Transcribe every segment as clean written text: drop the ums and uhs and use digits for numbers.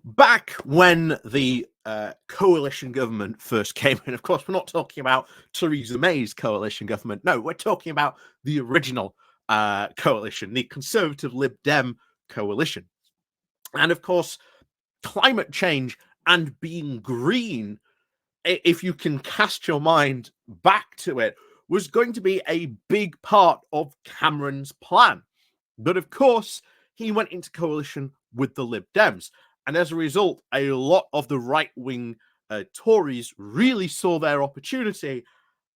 Back when the coalition government first came in, of course, we're not talking about Theresa May's coalition government. No, we're talking about the original coalition, the Conservative Lib Dem coalition. And of course, climate change and being green, if you can cast your mind back to it, was going to be a big part of Cameron's plan. But of course, he went into coalition with the Lib Dems. And as a result, a lot of the right-wing Tories really saw their opportunity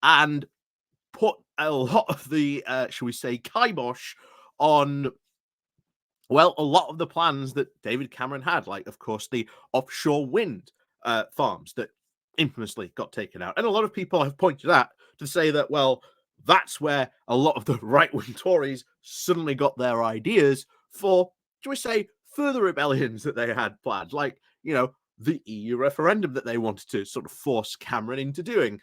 and put a lot of the, shall we say, kibosh on, well, a lot of the plans that David Cameron had, like, of course, the offshore wind farms that infamously got taken out. And a lot of people have pointed out to say that, well, that's where a lot of the right-wing Tories suddenly got their ideas for, shall we say, further rebellions that they had planned, like, the EU referendum that they wanted to sort of force Cameron into doing.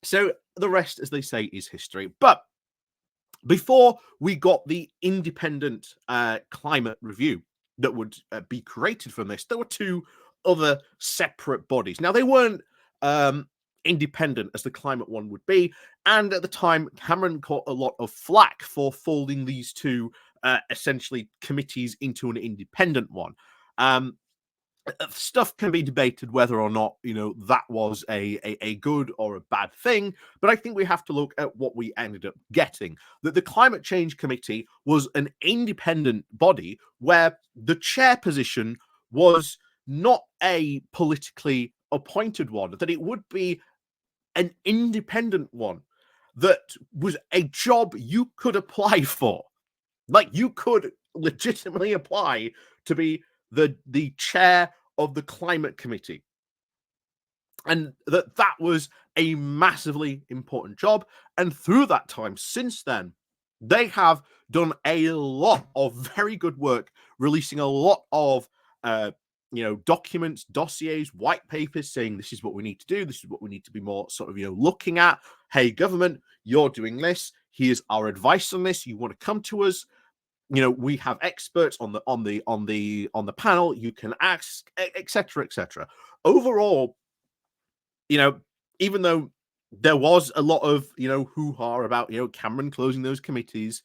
So the rest, as they say, is history. But before we got the independent climate review that would be created from this, there were two other separate bodies. Now, they weren't independent as the climate one would be. And at the time, Cameron caught a lot of flack for folding these two essentially committees into an independent one. Stuff can be debated whether or not, that was a good or a bad thing. But I think we have to look at what we ended up getting. That the Climate Change Committee was an independent body where the chair position was not a politically appointed one, that it would be an independent one, that was a job you could apply for. Like, you could legitimately apply to be the chair of the climate committee, and that was a massively important job. And through that time, since then, they have done a lot of very good work, releasing a lot of documents, dossiers, white papers, saying this is what we need to do, this is what we need to be more sort of looking at. Hey, government, you're doing this, here's our advice on this, you want to come to us, we have experts on the panel, you can ask, etc. Overall, even though there was a lot of hoo-ha about Cameron closing those committees,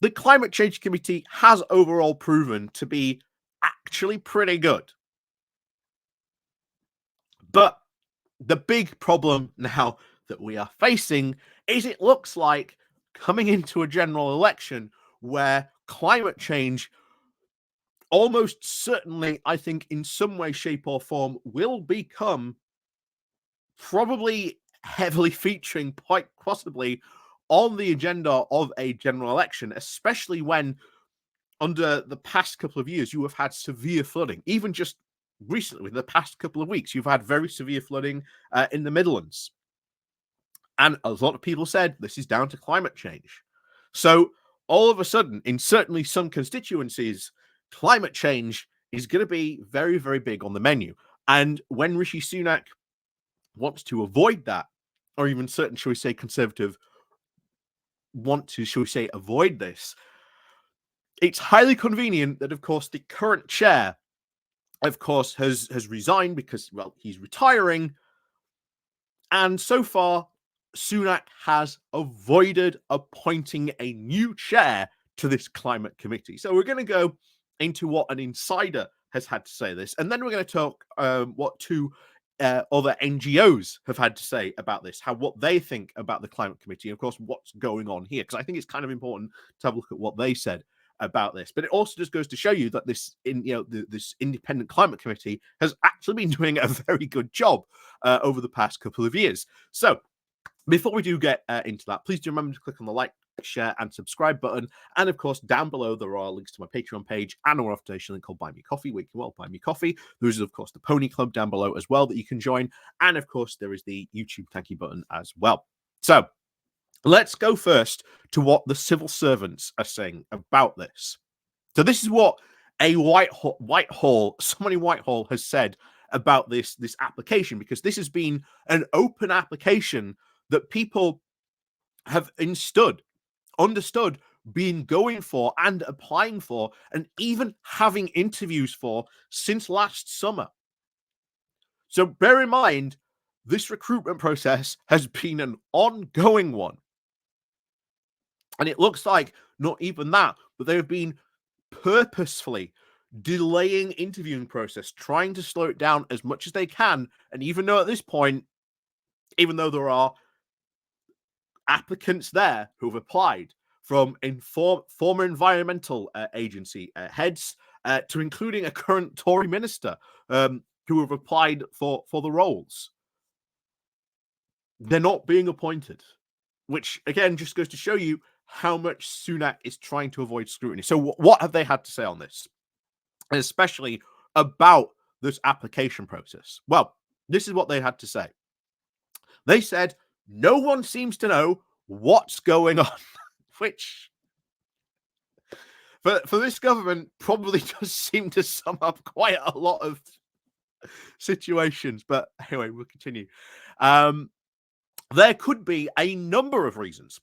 the Climate Change Committee has overall proven to be actually pretty good. But the big problem now that we are facing is it looks like coming into a general election where climate change almost certainly, I think, in some way, shape, or form, will become probably heavily featuring, quite possibly, on the agenda of a general election, especially when under the past couple of years you have had severe flooding. Even just recently, the past couple of weeks, you've had very severe flooding in the Midlands. And a lot of people said this is down to climate change. So all of a sudden, in certainly some constituencies, climate change is going to be very, very big on the menu. And when Rishi Sunak wants to avoid that, or even certain, shall we say, Conservative want to, shall we say, avoid this, it's highly convenient that, of course, the current chair, of course, has resigned because, well, he's retiring. And so far, Sunak has avoided appointing a new chair to this climate committee. So we're going to go into what an insider has had to say this, and then we're going to talk what two other NGOs have had to say about this, what they think about the climate committee, and of course what's going on here, because I think it's kind of important to have a look at what they said about this. But it also just goes to show you that this independent climate committee has actually been doing a very good job over the past couple of years. So before we do get into that, please do remember to click on the like, share, and subscribe button. And of course, down below, there are links to my Patreon page and a one-off link called Buy Me Coffee, where you can, well, buy me coffee. There is, of course, the Pony Club down below as well that you can join. And of course, there is the YouTube thank you button as well. So let's go first to what the civil servants are saying about this. So this is what someone in Whitehall has said about this application, because this has been an open application that people have understood been going for and applying for and even having interviews for since last summer. So bear in mind, this recruitment process has been an ongoing one. And it looks like not even that, but they have been purposefully delaying interviewing process, trying to slow it down as much as they can. And even though at this point, even though there are applicants there who have applied from former environmental agency heads to including a current Tory minister who have applied for the roles, they're not being appointed, which again just goes to show you how much Sunak is trying to avoid scrutiny. So what have they had to say on this, and especially about this application process? Well, this is what they had to say. They said, no one seems to know what's going on, which for this government probably does seem to sum up quite a lot of situations. But anyway, we'll continue. There could be a number of reasons.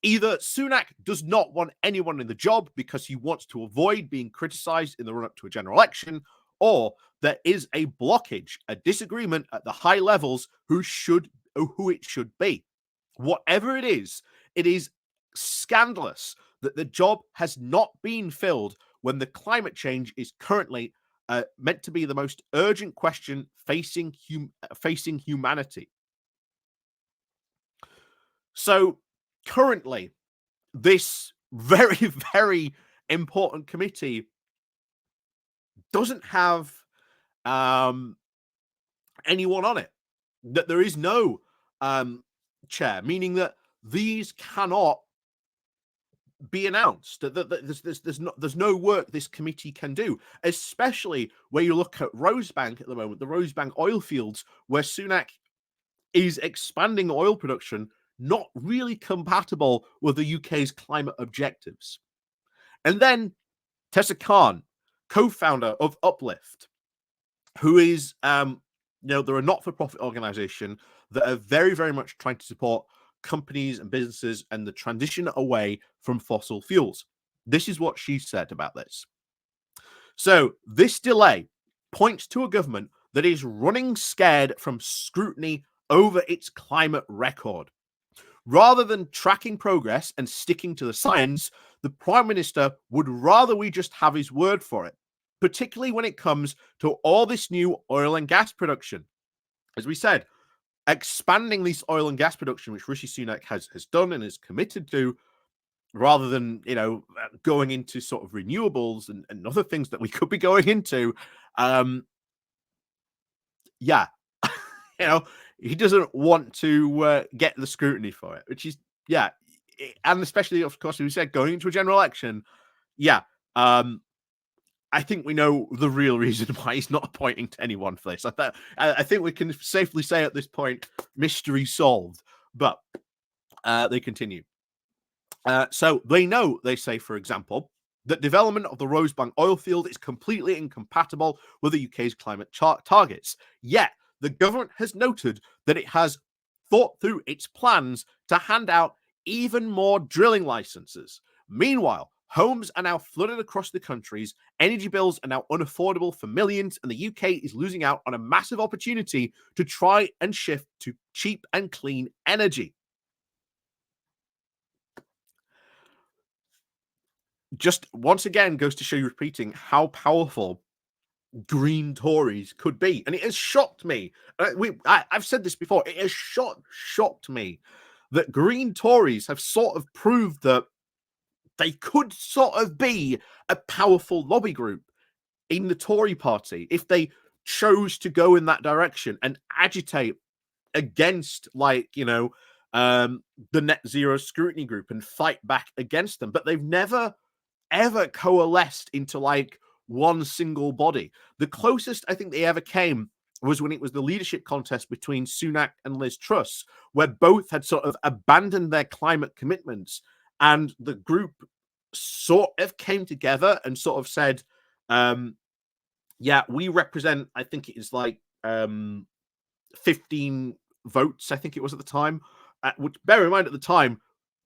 Either Sunak does not want anyone in the job because he wants to avoid being criticized in the run-up to a general election, or there is a blockage, a disagreement at the high levels who it should be. Whatever it is scandalous that the job has not been filled when the climate change is currently meant to be the most urgent question facing humanity. So currently, this very, very important committee doesn't have anyone on it. That there is no chair, meaning that these cannot be announced. That there's no work this committee can do, especially where you look at Rosebank at the moment, the Rosebank oil fields, where Sunak is expanding oil production, not really compatible with the UK's climate objectives. And then Tessa Khan, co-founder of Uplift, who is, they're a not-for-profit organization that are very, very much trying to support companies and businesses and the transition away from fossil fuels. This is what she said about this. So this delay points to a government that is running scared from scrutiny over its climate record. Rather than tracking progress and sticking to the science, the Prime Minister would rather we just have his word for it, particularly when it comes to all this new oil and gas production. As we said, expanding this oil and gas production, which Rishi Sunak has done and is committed to, rather than, going into sort of renewables and other things that we could be going into, he doesn't want to get the scrutiny for it, which is, and especially, of course, as we said, going into a general election, I think we know the real reason why he's not appointing to anyone for this. I think we can safely say at this point, mystery solved. But they continue. So they say, for example, that development of the Rosebank oil field is completely incompatible with the UK's climate targets. Yet, the government has noted that it has thought through its plans to hand out even more drilling licenses. Meanwhile, homes are now flooded across the countries, energy bills are now unaffordable for millions, and the UK is losing out on a massive opportunity to try and shift to cheap and clean energy. Just once again goes to show you, repeating how powerful Green Tories could be. And it has shocked me. I've said this before. It has shocked me that Green Tories have sort of proved that they could sort of be a powerful lobby group in the Tory party if they chose to go in that direction and agitate against, the net zero scrutiny group and fight back against them. But they've never, ever coalesced into one single body. The closest I think they ever came was when it was the leadership contest between Sunak and Liz Truss, where both had sort of abandoned their climate commitments, and the group sort of came together and sort of said, we represent, I think it is 15 votes, I think it was at the time, which, bear in mind, at the time,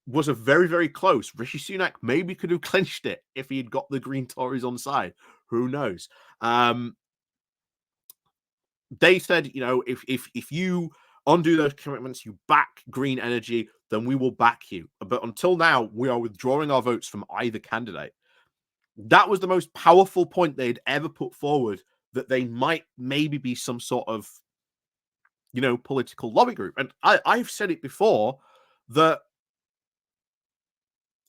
was a very, very close. Rishi Sunak maybe could have clinched it if he had got the Green Tories on side. Who knows? They said, if you undo those commitments, you back green energy, then we will back you. But until now, we are withdrawing our votes from either candidate. That was the most powerful point they'd ever put forward, that they might maybe be some sort of, political lobby group. And I've said it before that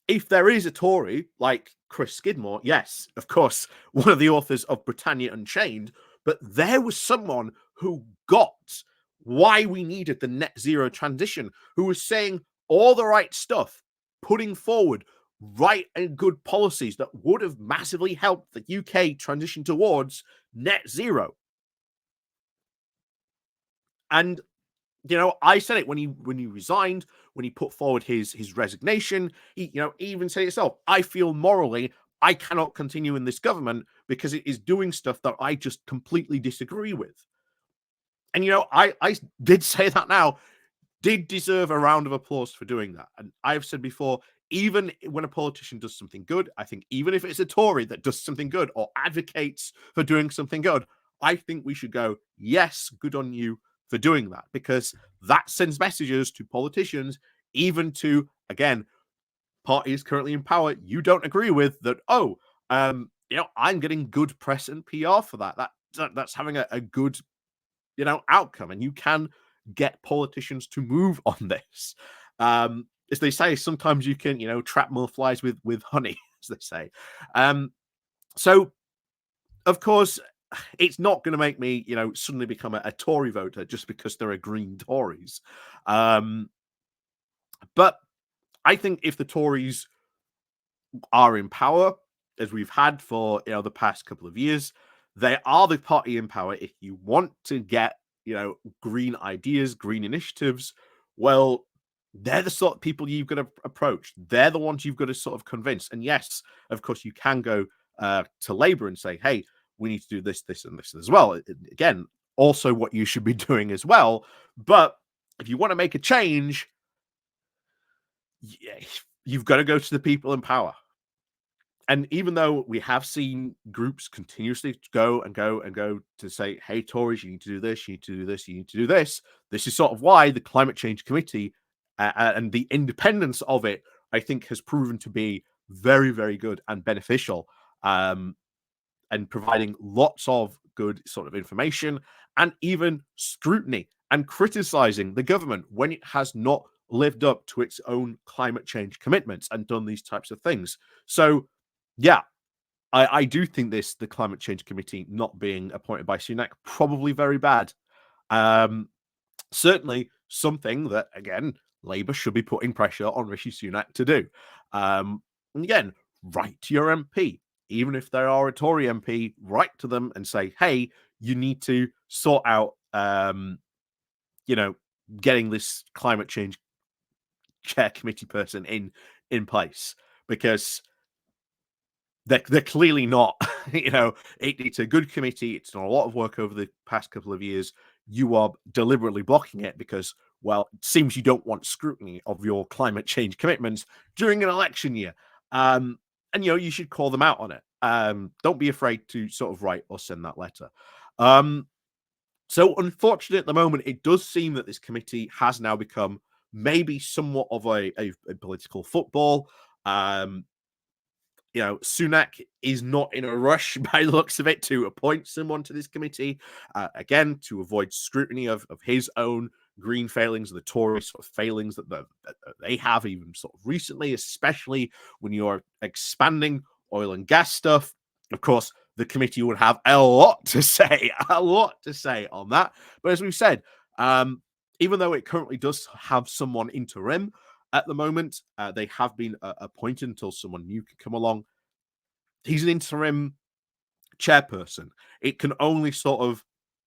if there is a Tory like Chris Skidmore, yes, of course, one of the authors of Britannia Unchained, but there was someone who got why we needed the net zero transition, who was saying all the right stuff, putting forward right and good policies that would have massively helped the UK transition towards net zero. And I said it when he resigned, when he put forward his resignation. He even said it himself. I feel morally I cannot continue in this government because it is doing stuff that I just completely disagree with. And I did say that now, did deserve a round of applause for doing that. And I've said before, even when a politician does something good, I think even if it's a Tory that does something good or advocates for doing something good, I think we should go, yes, good on you for doing that, because that sends messages to politicians, even to, again, parties currently in power you don't agree with, that, I'm getting good press and PR for that. That's having a good, outcome. And you can get politicians to move on this. As they say, sometimes you can, trap more flies with honey, as they say. So, of course, it's not going to make me, suddenly become a Tory voter just because there are Green Tories. But I think if the Tories are in power, as we've had for the past couple of years, they are the party in power. If you want to get green ideas, green initiatives, well, they're the sort of people you've got to approach. They're the ones you've got to sort of convince. And yes, of course, you can go to Labour and say, hey, we need to do this, this, and this as well. Again, also what you should be doing as well. But if you want to make a change, yeah, you've got to go to the people in power. And even though we have seen groups continuously go and go and go to say, hey, Tories, you need to do this, you need to do this, you need to do this. This is sort of why the Climate Change Committee and the independence of it, I think, has proven to be very, very good and beneficial, and providing lots of good sort of information and even scrutiny and criticizing the government when it has not lived up to its own climate change commitments and done these types of things. So, yeah, I do think the Climate Change Committee not being appointed by Sunak, probably very bad. Certainly something that, again, Labour should be putting pressure on Rishi Sunak to do. And again, write to your MP. Even if they are a Tory MP, write to them and say, hey, you need to sort out, getting this climate change chair committee person in place, because they're clearly not. It's a good committee. It's done a lot of work over the past couple of years. You are deliberately blocking it because, well, it seems you don't want scrutiny of your climate change commitments during an election year. And you should call them out on it. Don't be afraid to sort of write or send that letter. So unfortunately, at the moment, it does seem that this committee has now become maybe somewhat of a political football. Sunak is not in a rush by the looks of it to appoint someone to this committee, again, to avoid scrutiny of his own green failings, the Tory sort of failings that they have even sort of recently, especially when you're expanding oil and gas stuff. Of course, the committee would have a lot to say on that. But as we've said, even though it currently does have someone interim, at the moment, they have been appointed until someone new can come along. He's an interim chairperson. It can only sort of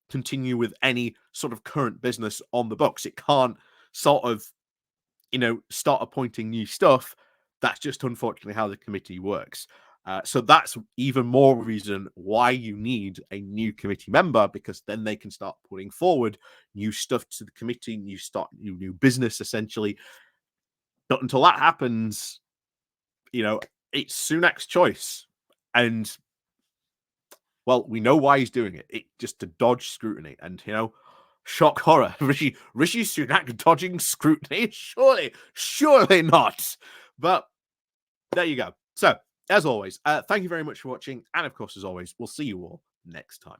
continue with any sort of current business on the books. It can't sort of, start appointing new stuff. That's just unfortunately how the committee works. So that's even more reason why you need a new committee member, because then they can start putting forward new stuff to the committee, new business essentially. But until that happens, it's Sunak's choice. And, well, we know why he's doing it. Just to dodge scrutiny. And, shock horror. Rishi Sunak dodging scrutiny? Surely not. But there you go. So, as always, thank you very much for watching. And, of course, as always, we'll see you all next time.